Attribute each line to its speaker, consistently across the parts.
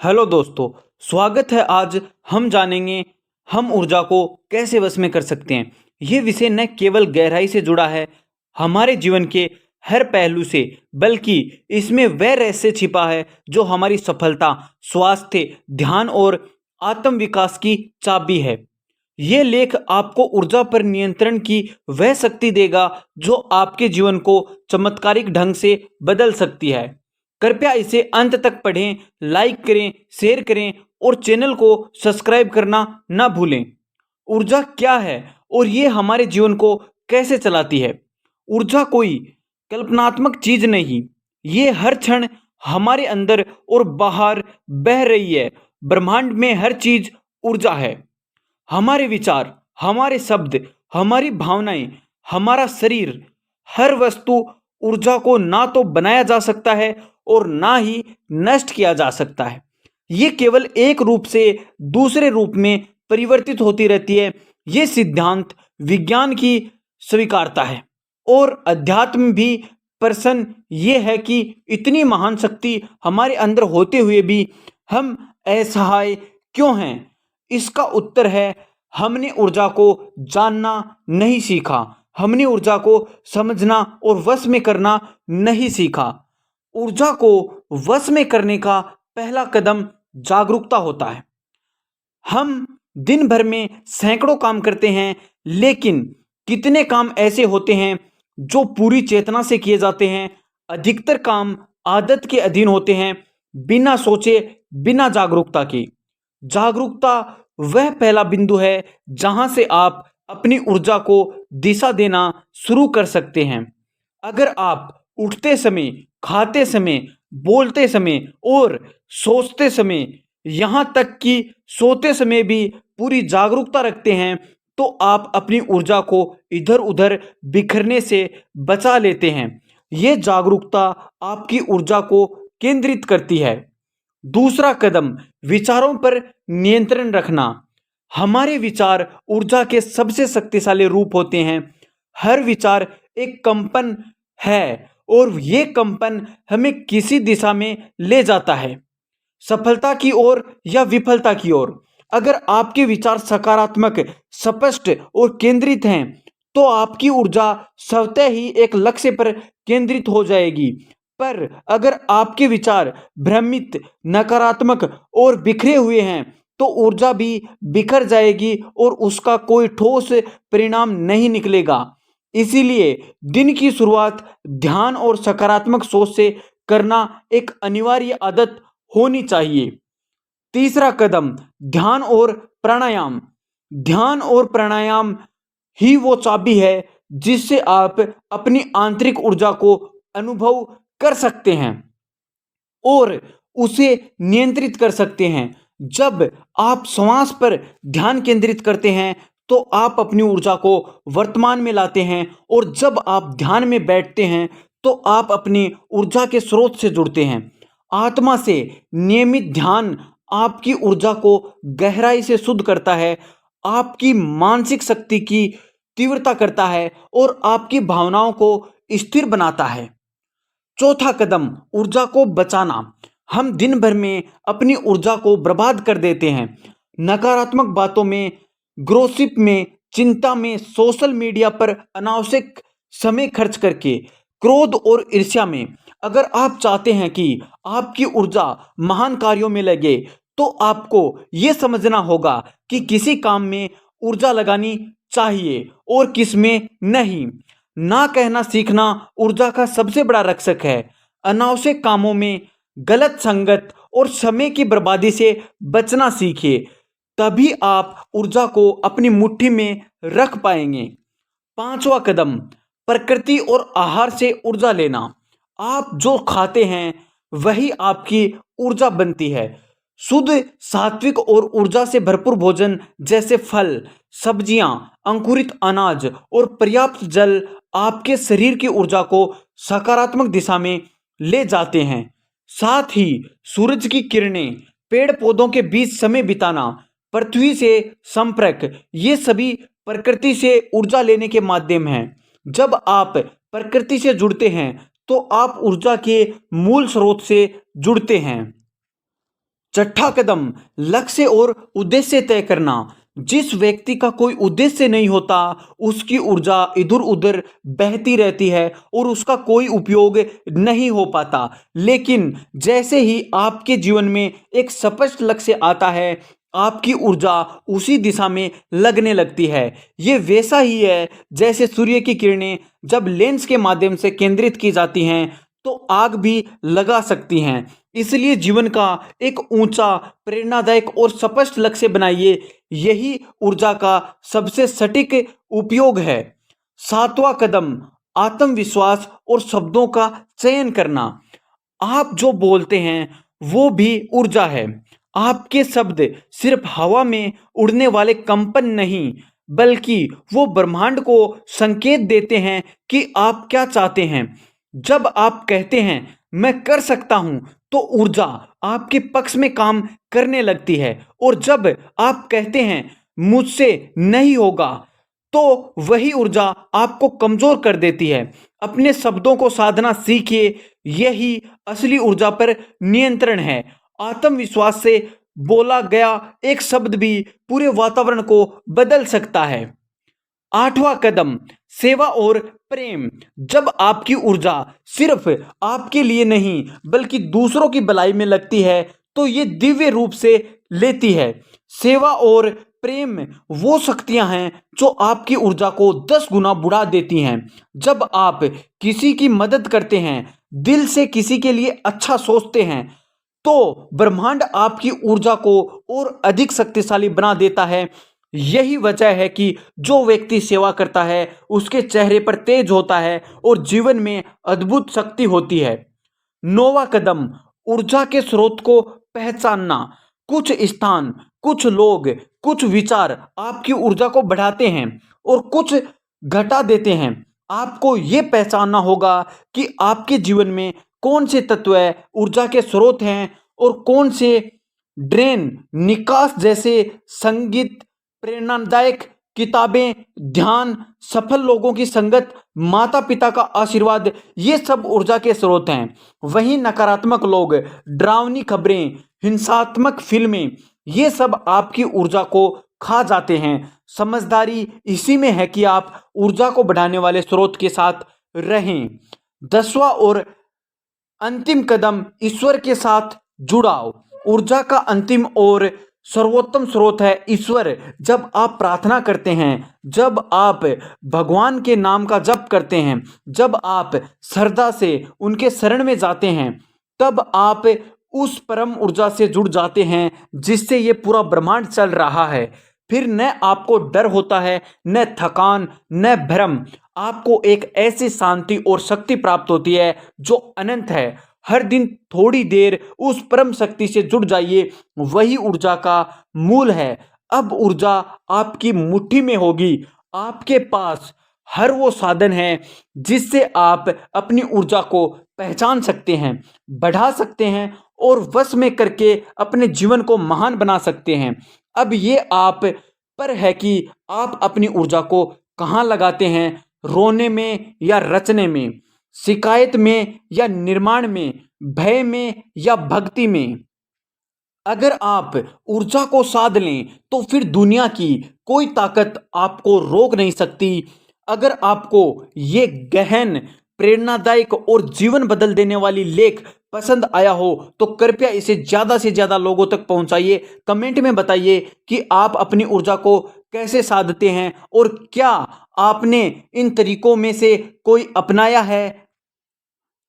Speaker 1: Hello दोस्तों, स्वागत है। आज हम जानेंगे हम ऊर्जा को कैसे वश में कर सकते हैं। ये विषय न केवल गहराई से जुड़ा है हमारे जीवन के हर पहलू से, बल्कि इसमें वह रहस्य छिपा है जो हमारी सफलता, स्वास्थ्य, ध्यान और आत्म विकास की चाबी है। ये लेख आपको ऊर्जा पर नियंत्रण की वह शक्ति देगा जो आपके जीवन को चमत्कारिक ढंग से बदल सकती है। कृपया इसे अंत तक पढ़ें, लाइक करें, शेयर करें और चैनल को सब्सक्राइब करना ना भूलें। ऊर्जा क्या है और ये हमारे जीवन को कैसे चलाती है? ऊर्जा कोई कल्पनात्मक चीज नहीं, ये हर क्षण हमारे अंदर और बाहर बह रही है। ब्रह्मांड में हर चीज ऊर्जा है। हमारे विचार, हमारे शब्द, हमारी भावनाएं, हमारा शरीर, हर वस्तु ऊर्जा को ना तो बनाया जा सकता है और ना ही नष्ट किया जा सकता है। ये केवल एक रूप से दूसरे रूप में परिवर्तित होती रहती है। ये सिद्धांत विज्ञान की स्वीकारता है और अध्यात्म भी प्रश्न ये है कि इतनी महान शक्ति हमारे अंदर होते हुए भी हम असहाय क्यों हैं? इसका उत्तर है, हमने ऊर्जा को जानना नहीं सीखा। हमने ऊर्जा को समझना और वश में करना नहीं सीखा। ऊर्जा को वश में करने का पहला कदम जागरूकता होता है। हम दिन भर में सैकड़ों काम करते हैं, लेकिन कितने काम ऐसे होते हैं जो पूरी चेतना से किए जाते हैं? अधिकतर काम आदत के अधीन होते हैं, बिना सोचे, बिना जागरूकता के। जागरूकता वह पहला बिंदु है जहां से आप अपनी ऊर्जा को दिशा देना शुरू कर सकते हैं। अगर आप उठते समय, खाते समय, बोलते समय और सोचते समय, यहाँ तक कि सोते समय भी पूरी जागरूकता रखते हैं, तो आप अपनी ऊर्जा को इधर उधर बिखरने से बचा लेते हैं। ये जागरूकता आपकी ऊर्जा को केंद्रित करती है। दूसरा कदम, विचारों पर नियंत्रण रखना। हमारे विचार ऊर्जा के सबसे शक्तिशाली रूप होते हैं। हर विचार एक कंपन है और ये कंपन हमें किसी दिशा में ले जाता है, सफलता की ओर या विफलता की ओर। अगर आपके विचार सकारात्मक, स्पष्ट और केंद्रित हैं, तो आपकी ऊर्जा स्वतः ही एक लक्ष्य पर केंद्रित हो जाएगी। पर अगर आपके विचार भ्रमित, नकारात्मक और बिखरे हुए हैं, तो ऊर्जा भी बिखर जाएगी और उसका कोई ठोस परिणाम नहीं निकलेगा। इसीलिए दिन की शुरुआत ध्यान और सकारात्मक सोच से करना एक अनिवार्य आदत होनी चाहिए। तीसरा कदम, ध्यान और प्राणायाम। ध्यान और प्राणायाम ही वो चाबी है जिससे आप अपनी आंतरिक ऊर्जा को अनुभव कर सकते हैं और उसे नियंत्रित कर सकते हैं। जब आप श्वास पर ध्यान केंद्रित करते हैं, तो आप अपनी ऊर्जा को वर्तमान में लाते हैं, और जब आप ध्यान में बैठते हैं, तो आप अपनी ऊर्जा के स्रोत से जुड़ते हैं। आत्मा से नियमित ध्यान आपकी ऊर्जा को गहराई से शुद्ध करता है, आपकी मानसिक शक्ति की तीव्रता करता है और आपकी भावनाओं को स्थिर बनाता है। चौथा कदम, ऊर्जा को बचाना। हम दिन भर में अपनी ऊर्जा को बर्बाद कर देते हैं, नकारात्मक बातों में, ग्रोसिप में, चिंता में, सोशल मीडिया पर अनावश्यक समय खर्च करके, क्रोध और ईर्ष्या में। अगर आप चाहते हैं कि आपकी ऊर्जा महान कार्यों में लगे, तो आपको यह समझना होगा कि किसी काम में ऊर्जा लगानी चाहिए और किस में नहीं। ना कहना सीखना ऊर्जा का सबसे बड़ा रक्षक है। अनावश्यक कामों में, गलत संगत और समय की बर्बादी से बचना सीखिए, तभी आप ऊर्जा को अपनी मुट्ठी में रख पाएंगे। पांचवा कदम, प्रकृति और आहार से ऊर्जा लेना। आप जो खाते हैं वही आपकी ऊर्जा बनती है। शुद्ध, सात्विक और ऊर्जा से भरपूर भोजन जैसे फल, सब्जियां, अंकुरित अनाज और पर्याप्त जल आपके शरीर की ऊर्जा को सकारात्मक दिशा में ले जाते हैं। साथ ही सूरज की किरणें, पेड़ पौधों के बीच समय बिताना, पृथ्वी से संपर्क, ये सभी प्रकृति से ऊर्जा लेने के माध्यम हैं। जब आप प्रकृति से जुड़ते हैं, तो आप ऊर्जा के मूल स्रोत से जुड़ते हैं। छठा कदम, लक्ष्य और उद्देश्य तय करना। जिस व्यक्ति का कोई उद्देश्य नहीं होता, उसकी ऊर्जा इधर उधर बहती रहती है और उसका कोई उपयोग नहीं हो पाता। लेकिन जैसे ही आपके जीवन में एक स्पष्ट लक्ष्य आता है, आपकी ऊर्जा उसी दिशा में लगने लगती है। ये वैसा ही है जैसे सूर्य की किरणें जब लेंस के माध्यम से केंद्रित की जाती हैं तो आग भी लगा सकती हैं। इसलिए जीवन का एक ऊंचा, प्रेरणादायक और स्पष्ट लक्ष्य बनाइए। यही ऊर्जा का सबसे सटीक उपयोग है। सातवां कदम, आत्मविश्वास और शब्दों का चयन करना। आप जो बोलते हैं वो भी ऊर्जा है। आपके शब्द सिर्फ हवा में उड़ने वाले कंपन नहीं, बल्कि वो ब्रह्मांड को संकेत देते हैं कि आप क्या चाहते हैं। जब आप कहते हैं मैं कर सकता हूं, तो ऊर्जा आपके पक्ष में काम करने लगती है। और जब आप कहते हैं मुझसे नहीं होगा, तो वही ऊर्जा आपको कमजोर कर देती है। अपने शब्दों को साधना सीखिए। यही असली ऊर्जा पर नियंत्रण है। आत्मविश्वास से बोला गया एक शब्द भी पूरे वातावरण को बदल सकता है। आठवां कदम, सेवा और प्रेम। जब आपकी ऊर्जा सिर्फ आपके लिए नहीं बल्कि दूसरों की भलाई में लगती है, तो ये दिव्य रूप से लेती है। सेवा और प्रेम वो शक्तियां हैं जो आपकी ऊर्जा को 10 गुना बढ़ा देती हैं। जब आप किसी की मदद करते हैं, दिल से किसी के लिए अच्छा सोचते हैं, तो ब्रह्मांड आपकी ऊर्जा को और अधिक शक्तिशाली बना देता है। यही वजह है कि जो व्यक्ति सेवा करता है उसके चेहरे पर तेज होता है और जीवन में अद्भुत शक्ति होती है। नौवां कदम, ऊर्जा के स्रोत को पहचानना। कुछ स्थान, कुछ लोग, कुछ विचार आपकी ऊर्जा को बढ़ाते हैं और कुछ घटा देते हैं। आपको ये पहचानना होगा कि आपके जीवन में कौन से तत्व ऊर्जा के स्रोत हैं और कौन से ड्रेन निकास। जैसे संगीत, प्रेरणादायक किताबें, ध्यान, सफल लोगों की संगत, माता पिता का आशीर्वाद, ये सब ऊर्जा के स्रोत हैं। वहीं नकारात्मक लोग, डरावनी खबरें, हिंसात्मक फिल्में, ये सब आपकी ऊर्जा को खा जाते हैं। समझदारी इसी में है कि आप ऊर्जा को बढ़ाने वाले स्रोत के साथ रहें। 10वां और अंतिम कदम, ईश्वर के साथ जुड़ाव। ऊर्जा का अंतिम और सर्वोत्तम स्रोत है ईश्वर। जब आप प्रार्थना करते हैं, जब आप भगवान के नाम का जप करते हैं, जब आप श्रद्धा से उनके शरण में जाते हैं, तब आप उस परम ऊर्जा से जुड़ जाते हैं जिससे ये पूरा ब्रह्मांड चल रहा है। फिर न आपको डर होता है, न थकान, न भ्रम। आपको एक ऐसी शांति और शक्ति प्राप्त होती है जो अनंत है। हर दिन थोड़ी देर उस परम शक्ति से जुड़ जाइए, वही ऊर्जा का मूल है। अब ऊर्जा आपकी मुट्ठी में होगी। आपके पास हर वो साधन है जिससे आप अपनी ऊर्जा को पहचान सकते हैं, बढ़ा सकते हैं और वश में करके अपने जीवन को महान बना सकते हैं। अब ये आप पर है कि आप अपनी ऊर्जा को कहाँ लगाते हैं, रोने में या रचने में, शिकायत में या निर्माण में, भय में या भक्ति में। अगर आप ऊर्जा को साध लें तो फिर दुनिया की कोई ताकत आपको रोक नहीं सकती। अगर आपको ये गहन, प्रेरणादायक और जीवन बदल देने वाली लेख पसंद आया हो तो कृपया इसे ज़्यादा से ज़्यादा लोगों तक पहुंचाइए। कमेंट में बताइए कि आप अपनी ऊर्जा को कैसे साधते हैं और क्या आपने इन तरीकों में से कोई अपनाया है।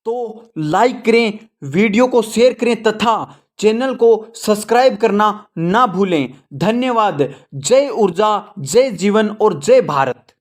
Speaker 1: तो लाइक करें, वीडियो को शेयर करें तथा चैनल को सब्सक्राइब करना ना भूलें। धन्यवाद। जय ऊर्जा, जय जीवन और जय भारत।